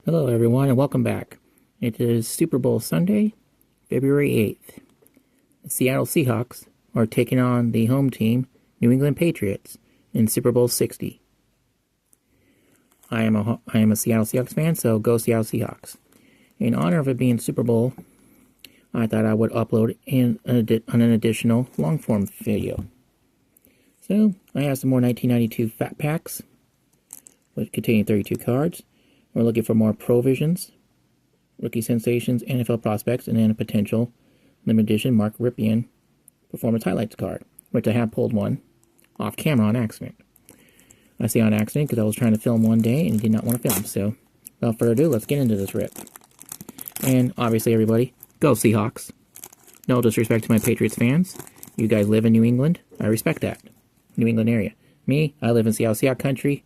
Hello, everyone, and welcome back. It is Super Bowl Sunday, February 8th. The Seattle Seahawks are taking on the home team, New England Patriots, in Super Bowl 60. I am a Seattle Seahawks fan, so go Seattle Seahawks. In honor of it being Super Bowl, I thought I would upload an additional long-form video. So, I have some more 1992 Fat Packs, containing 32 cards. We're looking for more provisions, rookie sensations, NFL prospects, and then a potential limited edition Mark Rypien performance highlights card, which I have pulled one off camera on accident. I say on accident because I was trying to film one day and did not want to film. So, without further ado, let's get into this rip. And obviously, everybody, go Seahawks. No disrespect to my Patriots fans. You guys live in New England. I respect that. New England area. Me, I live in Seattle Seahawks country.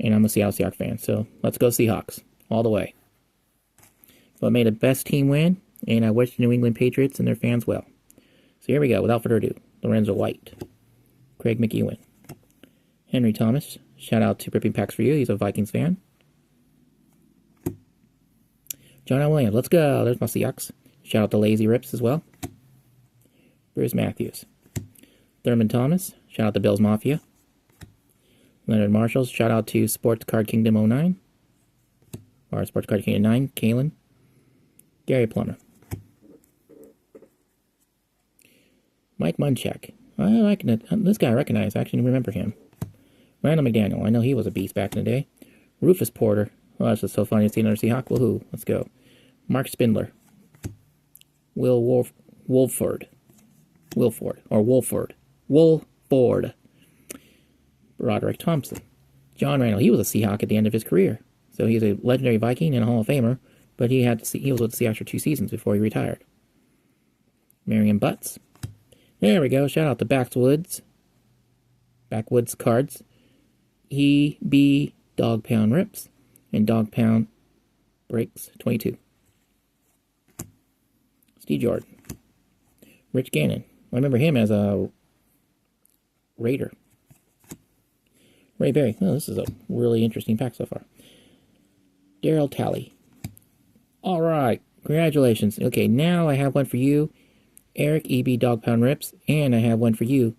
And I'm a Seattle Seahawks fan, so let's go Seahawks, all the way. But may the best team win, and I wish the New England Patriots and their fans well. So here we go, without further ado. Lorenzo White, Craig McEwen, Henry Thomas, shout out to Ripping Packs for You, he's a Vikings fan. John L. Williams, let's go, there's my Seahawks. Shout out to Lazy Rips as well. Bruce Matthews, Thurman Thomas, shout out to Bills Mafia. Leonard Marshall, shout out to Sports Card Kingdom 09. Or Sports Card Kingdom 9, Kalen. Gary Plummer. Mike Munchak. I like it. This guy I recognize. I actually remember him. Randall McDaniel. I know he was a beast back in the day. Rufus Porter. Oh, that's just so funny to see another Seahawk. Woohoo. Let's go. Mark Spindler. Wolford. Roderick Thompson. John Randall, he was a Seahawk at the end of his career. So he's a legendary Viking and a Hall of Famer, but he was with the Seahawks for 2 seasons before he retired. Marion Butts. There we go. Shout out to Backwoods Cards. EB Dog Pound Rips and Dog Pound Breaks 22. Steve Jordan. Rich Gannon. I remember him as a Raider. Ray Berry. Oh, this is a really interesting pack so far. Daryl Talley. All right. Congratulations. Okay, now I have one for you, Eric EB Dog Pound Rips, and I have one for you,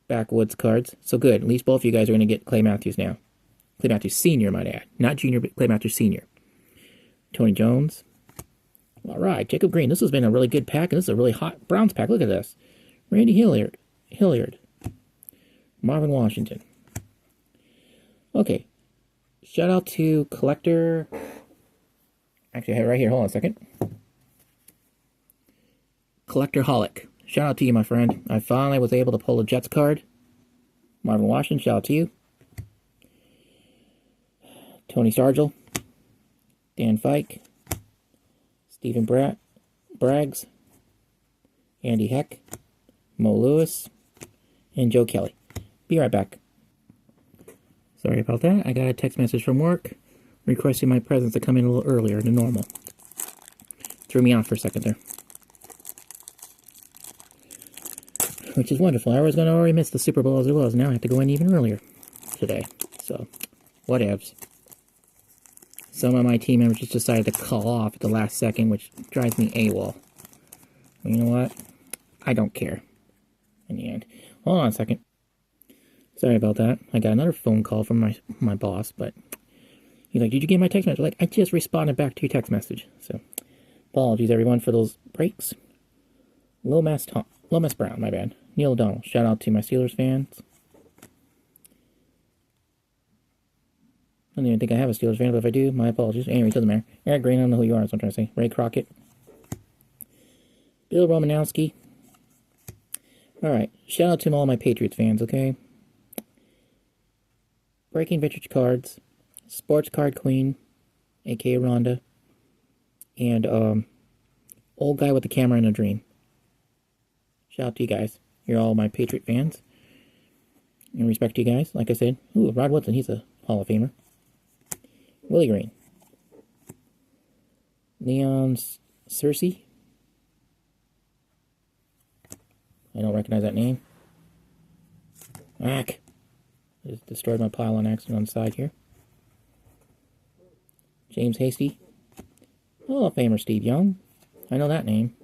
Backwoods Cards. So good. At least both of you guys are going to get Clay Matthews now. Clay Matthews Sr., might add. Not Junior, but Clay Matthews Sr. Tony Jones. All right. Jacob Green. This has been a really good pack, and this is a really hot Browns pack. Look at this. Randy Hilliard. Marvin Washington. Okay, shout out to Collector. Actually, I have it right here. Hold on a second. Collector Holic. Shout out to you, my friend. I finally was able to pull a Jets card. Marvin Washington, shout out to you. Tony Sargel. Dan Fike. Stephen Braggs. Andy Heck. Mo Lewis. And Joe Kelly. Be right back. Sorry about that. I got a text message from work requesting my presence to come in a little earlier than normal. Threw me off for a second there. Which is wonderful. I was going to already miss the Super Bowl as it was. Now I have to go in even earlier today. So, whatevs. Some of my team members just decided to call off at the last second, which drives me AWOL. Well, you know what? I don't care. In the end. Hold on a second. Sorry about that. I got another phone call from my boss, but he's like, did you get my text message? Like, I just responded back to your text message. So, apologies, everyone, for those breaks. Lomas Brown, my bad. Neil O'Donnell. Shout out to my Steelers fans. I don't even think I have a Steelers fan, but if I do, my apologies. Anyway, it doesn't matter. Eric Green, I don't know who you are, that's what I'm trying to say. Ray Crockett. Bill Romanowski. Alright, shout out to all my Patriots fans, okay? Breaking Vintage Cards, Sports Card Queen, aka Rhonda, and Old Guy with the Camera and a Dream. Shout out to you guys. You're all my Patriot fans. And respect to you guys, like I said. Ooh, Rod Woodson, he's a Hall of Famer. Willie Green. Leon Cersei. I don't recognize that name. Whack. I just destroyed my pile on accident on the side here. James Hasty. Hall of Famer Steve Young. I know that name.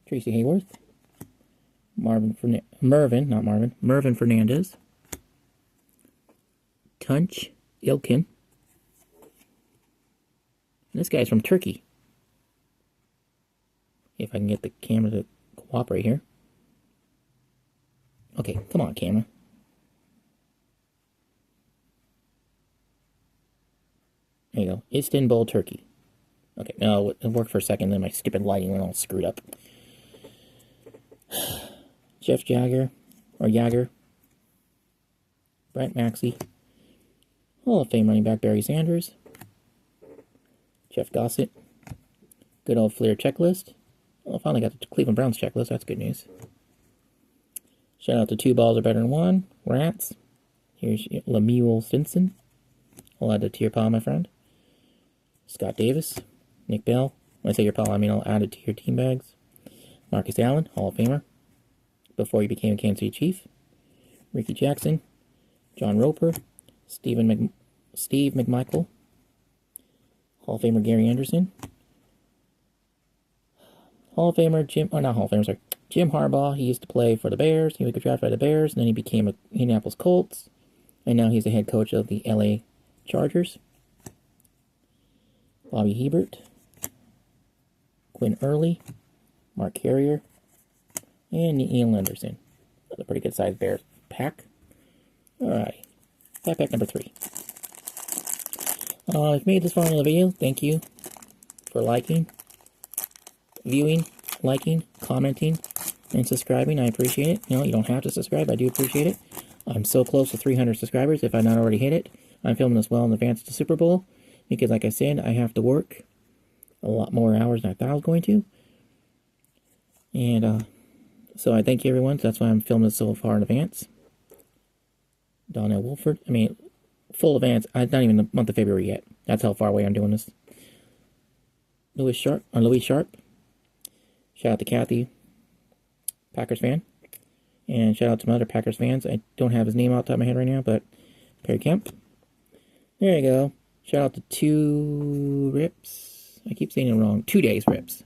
Tracy Hayworth. Mervin Fernandez. Tunch Ilkin. This guy's from Turkey. If I can get the camera to cooperate here. Okay, come on, camera. There you go. Istanbul, Turkey. Okay, no, it worked for a second, then my stupid lighting went all screwed up. Jeff Jagger, or Jagger. Brent Maxey. Hall of Fame running back Barry Sanders. Jeff Gossett. Good old Fleer checklist. Oh, I finally got the Cleveland Browns checklist. That's good news. Shout out to 2 balls are better than 1. Rats. Here's Lemuel Stinson. I'll add it to your pile, my friend. Scott Davis. Nick Bell. When I say your pile, I mean I'll add it to your team bags. Marcus Allen, Hall of Famer. Before he became a Kansas City Chief. Ricky Jackson. John Roper. Steve McMichael. Hall of Famer Gary Anderson. Hall of Famer Jim Harbaugh. He used to play for the Bears. He was drafted by the Bears, and then he became a Indianapolis Colts. And now he's the head coach of the LA Chargers. Bobby Hebert. Quinn Early. Mark Carrier. And Ian Lenderson. That's a pretty good sized Bears pack. Alright. Pack number 3. If you made this far in the video, thank you for liking, viewing, liking, commenting, and subscribing. I appreciate it. You don't have to subscribe. I do appreciate it. I'm so close to 300 subscribers. If I've not already hit it, I'm filming this well in advance to Super Bowl because, like I said, I have to work a lot more hours than I thought I was going to. And so I thank you, everyone. That's why I'm filming this so far in advance. Donnell Wolford. Full advance. Not even the month of February yet. That's how far away I'm doing this. Louis Sharp. Shout out to Kathy, Packers fan. And shout out to some other Packers fans. I don't have his name off the top of my head right now, but Perry Kemp. There you go. Shout out to 2 Rips. I keep saying it wrong. 2 Days Rips.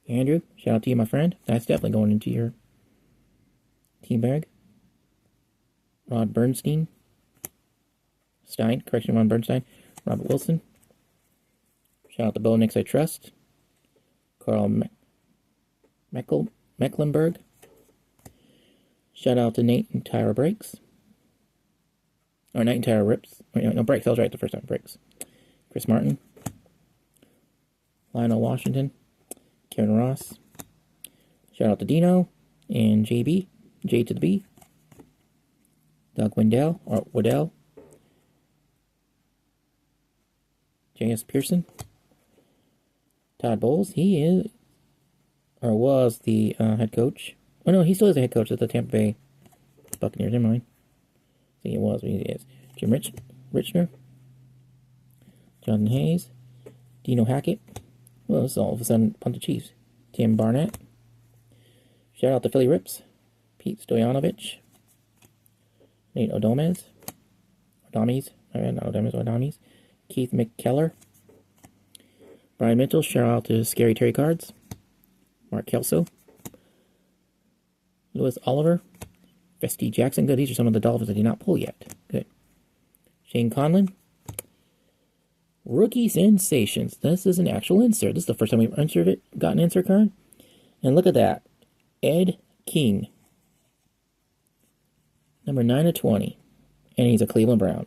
Andrew, shout out to you, my friend. That's definitely going into your team bag. Ron Bernstein. Ron Bernstein. Robert Wilson. Shout out to Bo Nix I Trust. Carl Mecklenburg. Shout out to Nate and Tyra Breaks. Or Nate and Tyra Rips. No, Breaks. I was right the first time. Breaks. Chris Martin. Lionel Washington. Kevin Ross. Shout out to Dino and JB. J to the B. Doug Wendell. Or Waddell. J.S. Pearson. Todd Bowles. He is, or was, the head coach. Oh, no, he still is the head coach of the Tampa Bay Buccaneers. Never mind. I think it was, but he is. Jim Richner. Jonathan Hayes. Dino Hackett. Well, this is all of a sudden a bunch of Chiefs. Tim Barnett. Shout out to Philly Rips. Pete Stoyanovich. Nate Odomez. Odames. Keith McKellar. Brian Mitchell. Shout out to Scary Terry Cards. Mark Kelso. Lewis Oliver. Festy Jackson. Good. These are some of the Dolphins I did not pull yet. Good. Shane Conlon. Rookie Sensations. This is an actual insert. This is the first time we've got an insert card. And look at that. Ed King. Number 9/20. And he's a Cleveland Brown.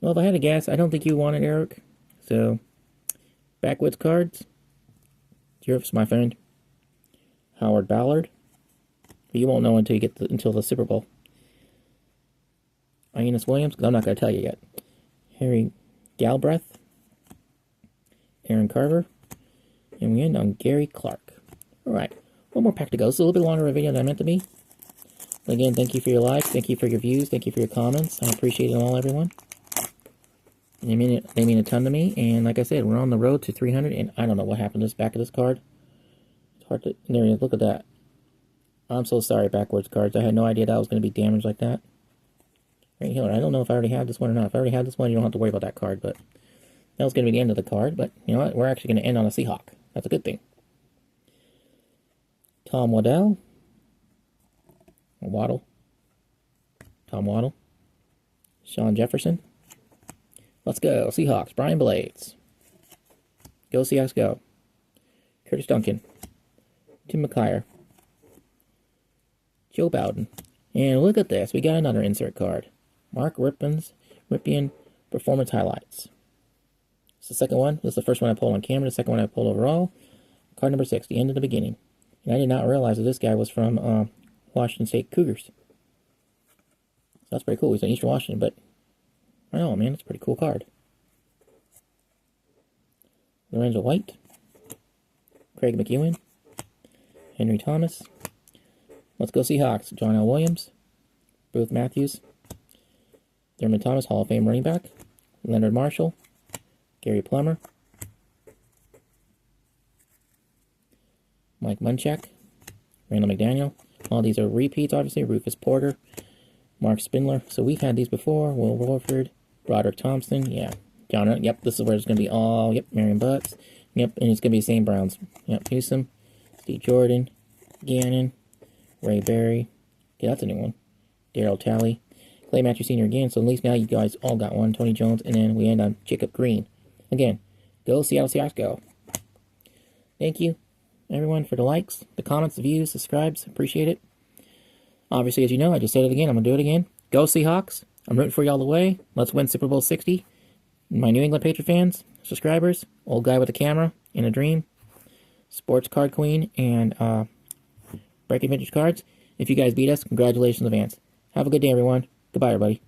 Well, if I had to guess, I don't think you want it, Eric. So, backwoods cards. Here's my friend. Howard Ballard. But you won't know until you get until the Super Bowl. Ionis Williams, because I'm not going to tell you yet. Harry Galbraith. Aaron Carver. And we end on Gary Clark. Alright, one more pack to go. This is a little bit longer of a video than I meant to be. But again, thank you for your likes, thank you for your views, thank you for your comments. I appreciate it all, everyone. And they mean a ton to me. And like I said, we're on the road to 300. And I don't know what happened to this back of this card. It's hard to... There, look at that. I'm so sorry, backwards cards. I had no idea that was going to be damaged like that. Right here, I don't know if I already have this one or not. If I already have this one, you don't have to worry about that card, but that was going to be the end of the card. But you know what? We're actually going to end on a Seahawk. That's a good thing. Tom Waddell. Waddle. Tom Waddle. Sean Jefferson. Let's go. Seahawks. Brian Blades. Go Seahawks, go. Curtis Duncan. Tim McKyer. Joe Bowden. And look at this. We got another insert card. Mark Ripien Performance Highlights. It's the second one. This is the first one I pulled on camera. The second one I pulled overall. Card number 6, the end of the beginning. And I did not realize that this guy was from Washington State Cougars. So that's pretty cool. He's in Eastern Washington, but I don't know, man. It's a pretty cool card. Lorenzo White. Craig McEwen. Henry Thomas. Let's go Seahawks. John L. Williams. Booth Matthews. Thurman Thomas, Hall of Fame running back. Leonard Marshall. Gary Plummer. Mike Munchak. Randall McDaniel. All these are repeats, obviously. Rufus Porter. Mark Spindler. So we've had these before. Will Warford. Broderick Thompson. Yeah. John. Yep, this is where it's going to be all. Yep, Marion Butts. Yep, and it's going to be the same Browns. Yep, Newsom. Steve Jordan. Gannon. Ray Berry. Okay, that's a new one. Darryl Talley. Clay Matthews Sr. again. So at least now you guys all got one. Tony Jones. And then we end on Jacob Green. Again, go Seattle Seahawks, go. Thank you, everyone, for the likes, the comments, the views, subscribes. Appreciate it. Obviously, as you know, I just said it again. I'm going to do it again. Go Seahawks. I'm rooting for you all the way. Let's win Super Bowl 60. My New England Patriot fans, subscribers, old guy with a camera and a dream, sports card queen, and breaking vintage cards. If you guys beat us, congratulations in advance. Have a good day, everyone. Goodbye, everybody.